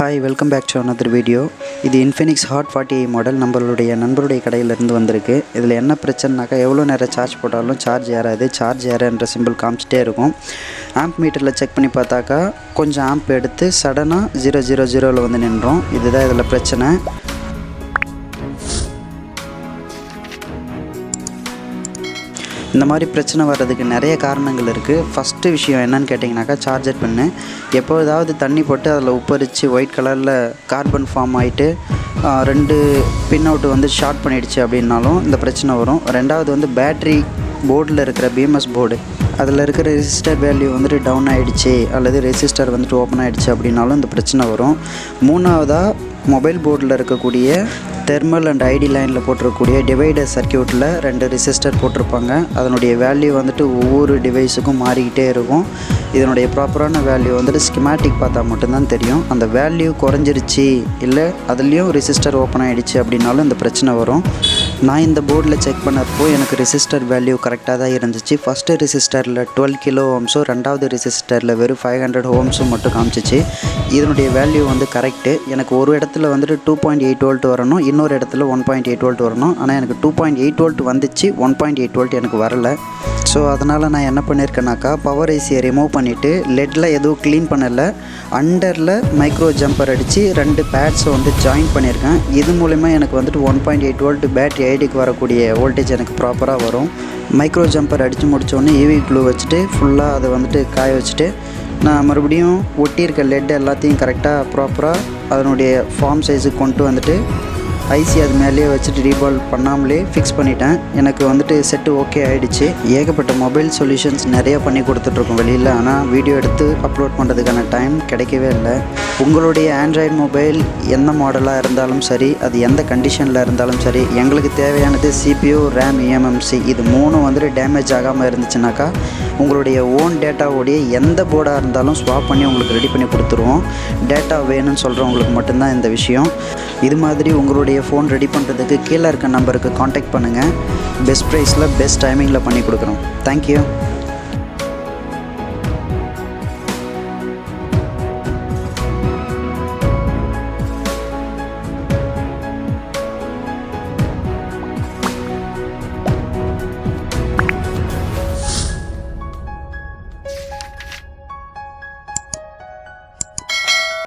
Hi, welcome back to another video. இது infinix hot 40i model நம்மளுடைய நண்பருடைய கடையில இருந்து வந்திருக்கு. இதில் என்ன பிரச்சனைனாக்கா எவ்வளோ நேரம் சார்ஜ் போட்டாலும் சார்ஜ் ஏறாது. சார்ஜ் ஏறன்ற சிம்பிள் காமிச்சிட்டே இருக்கும். ஆம்ப் மீட்டரில் செக் பண்ணி பார்த்தாக்கா கொஞ்சம் ஆம்ப் எடுத்து சடனாக 000ல் வந்து நின்றோம். இதுதான் இதில் பிரச்சனை. இந்த மாதிரி பிரச்சனை வர்றதுக்கு நிறைய காரணங்கள் இருக்குது. ஃபஸ்ட்டு விஷயம் என்னன்னு கேட்டிங்கனாக்கா சார்ஜர் பின்னு எப்போதாவது தண்ணி போட்டு அதில் உப்பரித்து ஒயிட் கலரில் கார்பன் ஃபார்ம் ஆகிட்டு 2 பின் அவுட்டு வந்து ஷார்ட் பண்ணிடுச்சு அப்படின்னாலும் இந்த பிரச்சனை வரும். ரெண்டாவது வந்து பேட்ரி போர்டில் இருக்கிற பிஎம்எஸ் போர்டு அதில் இருக்கிற ரெசிஸ்டர் வேல்யூ வந்துட்டு டவுன் ஆகிடுச்சு அல்லது ரெசிஸ்டர் வந்துட்டு ஓப்பன் ஆகிடுச்சு அப்படின்னாலும் இந்த பிரச்சனை வரும். மூணாவதாக மொபைல் போர்டில் இருக்கக்கூடிய தெர்மல் அண்ட் ஐடி லைனில் போட்டிருக்கக்கூடிய டிவைடர் சர்க்கியூட்டில் 2 ரெசிஸ்டர் போட்டிருப்பாங்க. அதனுடைய வேல்யூ வந்துட்டு ஒவ்வொரு டிவைஸுக்கும் மாறிக்கிட்டே இருக்கும். இதனுடைய ப்ராப்பரான வேல்யூ வந்துட்டு ஸ்கிமேட்டிக் பார்த்தா மட்டும்தான் தெரியும். அந்த வேல்யூ குறைஞ்சிருச்சு இல்லை அதுலேயும் ரெசிஸ்டர் ஓப்பன் ஆகிடுச்சு அப்படின்னாலும் இந்த பிரச்சனை வரும். நான் இந்த போர்டில் செக் பண்ணப்போ எனக்கு ரெசிஸ்டர் வேல்யூ கரெக்டாக தான் இருந்துச்சு. ஃபஸ்ட்டு ரெசிஸ்டரில் 12 கிலோ ஓம்ஸும் ரெண்டாவது ரெசிஸ்டரில் வெறும் 500 ஓம்ஸும் மட்டும் காமிச்சிச்சு. இதனுடைய வேல்யூ வந்து கரெக்டு. எனக்கு ஒரு இடத்துல வந்துட்டு 2.8 வோல்ட் வரணும், இன்னொரு இடத்துல 1.8 வோல்ட் வரணும். ஆனால் எனக்கு 2.8 வோல்ட் வந்துச்சு, 1.8 வோல்ட் எனக்கு வரலை. ஸோ அதனால் நான் என்ன பண்ணியிருக்கேனாக்கா பவர் ஐசியை ரிமூவ் பண்ணிவிட்டு லெட்டில் எதுவும் க்ளீன் பண்ணலை, அண்டரில் மைக்ரோ ஜம்பர் அடித்து 2 பேட்ஸை வந்து ஜாயின் பண்ணியிருக்கேன். இது மூலிமா எனக்கு வந்துட்டு 1.8 வோல்ட் பேட்ரி ஐடிக்கு வரக்கூடிய வோல்டேஜ் எனக்கு ப்ராப்பராக வரும். மைக்ரோ ஜம்பர் அடித்து முடித்தோடனே ஈவி க்ளூ வச்சுட்டு ஃபுல்லாக அதை வந்துட்டு காய வச்சுட்டு நான் மறுபடியும் ஒட்டியிருக்க லெட் எல்லாத்தையும் கரெக்டாக ப்ராப்பராக அதனுடைய ஃபார்ம் சைஸுக்கு கொண்டு வந்துட்டு ஐசி அது மேலேயே வச்சுட்டு ரீபால் பண்ணாமலே ஃபிக்ஸ் பண்ணிட்டேன். எனக்கு வந்துட்டு செட்டு ஓகே ஆகிடுச்சு. ஏகப்பட்ட மொபைல் சொல்யூஷன்ஸ் நிறையா பண்ணி கொடுத்துட்ருக்கோம் வெளியில். ஆனால் வீடியோ எடுத்து அப்லோட் பண்ணுறதுக்கான டைம் கிடைக்கவே இல்லை. உங்களுடைய ஆண்ட்ராய்டு மொபைல் எந்த மாடலாக இருந்தாலும் சரி, அது எந்த கண்டிஷனில் இருந்தாலும் சரி, எங்களுக்கு தேவையானது CPU, RAM, eMMC இது 3 வந்துட்டு டேமேஜ் ஆகாமல் இருந்துச்சுனாக்கா உங்களுடைய ஓன் டேட்டாவோடைய எந்த போர்டாக இருந்தாலும் ஸ்வாப் பண்ணி உங்களுக்கு ரெடி பண்ணி கொடுத்துருவோம். டேட்டா வேணும்னு சொல்கிறவங்களுக்கு மட்டும்தான் இந்த விஷயம். இது மாதிரி உங்களுடைய ஃபோன் ரெடி பண்ணுறதுக்கு கீழே இருக்க நம்பருக்கு காண்டாக்ட் பண்ணுங்கள். பெஸ்ட் ப்ரைஸில் பெஸ்ட் டைமிங்கில் பண்ணி கொடுக்குறோம். தேங்க்யூ.